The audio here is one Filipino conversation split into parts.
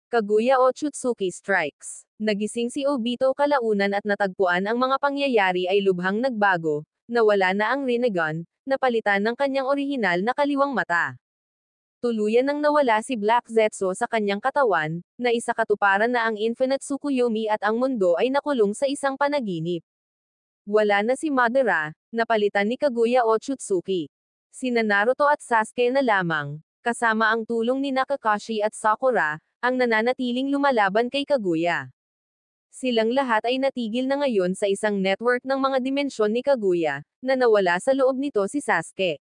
Kaguya Otsutsuki Strikes. Nagising si Obito kalaunan at natagpuan ang mga pangyayari ay lubhang nagbago, nawala na ang Rinnegan, napalitan ng kanyang orihinal na kaliwang mata. Tuluyan nang nawala si Black Zetsu sa kanyang katawan, na isa katuparan na ang Infinite Tsukuyomi at ang mundo ay nakulong sa isang panaginip. Wala na si Madara, napalitan ni Kaguya Otsutsuki. Sina Naruto at Sasuke na lamang, kasama ang tulong ni Kakashi at Sakura, ang nananatiling lumalaban kay Kaguya. Silang lahat ay natigil na ngayon sa isang network ng mga dimensyon ni Kaguya, na nawala sa loob nito si Sasuke.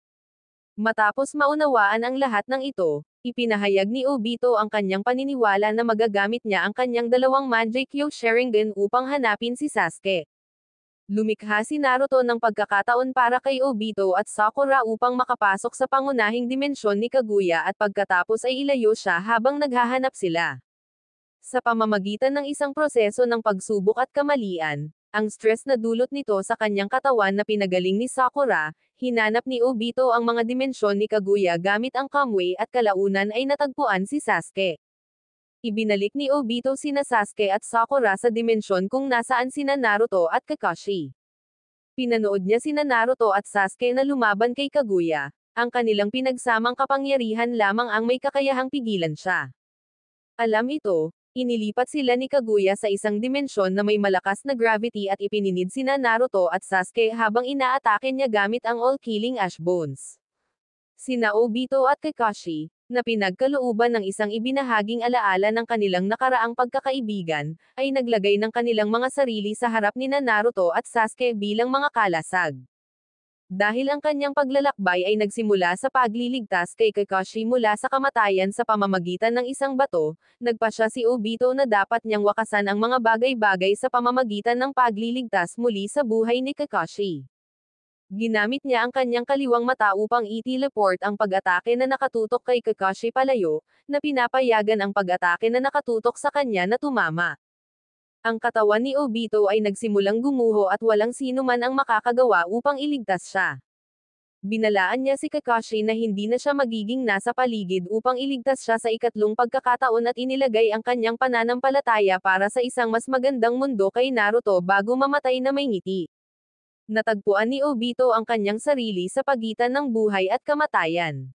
Matapos maunawaan ang lahat ng ito, ipinahayag ni Obito ang kanyang paniniwala na magagamit niya ang kanyang dalawang Mangekyou Sharingan upang hanapin si Sasuke. Lumikha si Naruto ng pagkakataon para kay Obito at Sakura upang makapasok sa pangunahing dimensyon ni Kaguya at pagkatapos ay ilayo siya habang naghahanap sila. Sa pamamagitan ng isang proseso ng pagsubok at kamalian, ang stress na dulot nito sa kanyang katawan na pinagaling ni Sakura, hinanap ni Obito ang mga dimensyon ni Kaguya gamit ang Kamui at kalaunan ay natagpuan si Sasuke. Ibinalik ni Obito sina Sasuke at Sakura sa dimensyon kung nasaan sina Naruto at Kakashi. Pinanood niya sina Naruto at Sasuke na lumaban kay Kaguya, ang kanilang pinagsamang kapangyarihan lamang ang may kakayahang pigilan siya. Alam ito, inilipat sila ni Kaguya sa isang dimensyon na may malakas na gravity at ipininid sina Naruto at Sasuke habang inaatake niya gamit ang all-killing Ash Bones. Sina Obito at Kakashi, na pinagkalooban ng isang ibinahaging alaala ng kanilang nakaraang pagkakaibigan, ay naglagay ng kanilang mga sarili sa harap ni Naruto at Sasuke bilang mga kalasag. Dahil ang kanyang paglalakbay ay nagsimula sa pagliligtas kay Kakashi mula sa kamatayan sa pamamagitan ng isang bato, nagpasya si Obito na dapat niyang wakasan ang mga bagay-bagay sa pamamagitan ng pagliligtas muli sa buhay ni Kakashi. Ginamit niya ang kanyang kaliwang mata upang i-teleport ang pag-atake na nakatutok kay Kakashi palayo, na pinapayagan ang pag-atake na nakatutok sa kanya na tumama. Ang katawan ni Obito ay nagsimulang gumuho at walang sino man ang makakagawa upang iligtas siya. Binalaan niya si Kakashi na hindi na siya magiging nasa paligid upang iligtas siya sa ikatlong pagkakataon at inilagay ang kanyang pananampalataya para sa isang mas magandang mundo kay Naruto bago mamatay na may ngiti. Natagpuan ni Obito ang kanyang sarili sa pagitan ng buhay at kamatayan.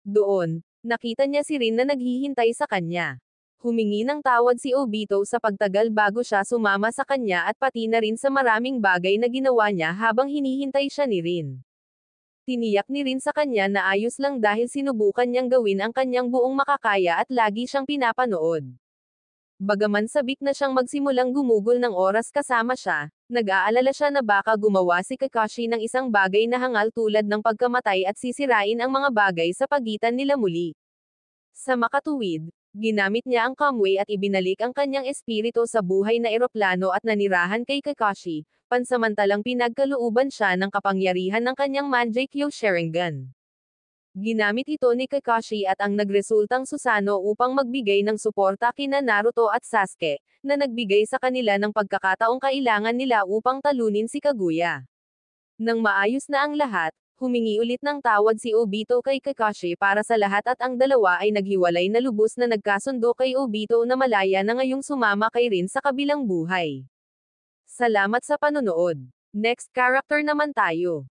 Doon, nakita niya si Rin na naghihintay sa kanya. Humingi ng tawad si Obito sa pagtagal bago siya sumama sa kanya at pati na rin sa maraming bagay na ginawa niya habang hinihintay siya ni Rin. Tiniyak ni Rin sa kanya na ayos lang dahil sinubukan niyang gawin ang kanyang buong makakaya at lagi siyang pinapanood. Bagaman sabik na siyang magsimulang gumugol ng oras kasama siya, nag-aalala siya na baka gumawa si Kakashi ng isang bagay na hangal tulad ng pagkamatay at sisirain ang mga bagay sa pagitan nila muli. Sa makatuwid, ginamit niya ang Kamui at ibinalik ang kanyang espiritu sa buhay na eroplano at nanirahan kay Kakashi, pansamantalang pinagkalooban siya ng kapangyarihan ng kanyang Mangekyou Sharingan. Ginamit ito ni Kakashi at ang nagresultang Susanoo upang magbigay ng suporta kina Naruto at Sasuke, na nagbigay sa kanila ng pagkakataong kailangan nila upang talunin si Kaguya. Nang maayos na ang lahat, humingi ulit ng tawad si Obito kay Kakashi para sa lahat at ang dalawa ay naghiwalay na lubos na nagkasundo kay Obito na malaya na ngayong sumama kay Rin sa kabilang buhay. Salamat sa panonood. Next character naman tayo.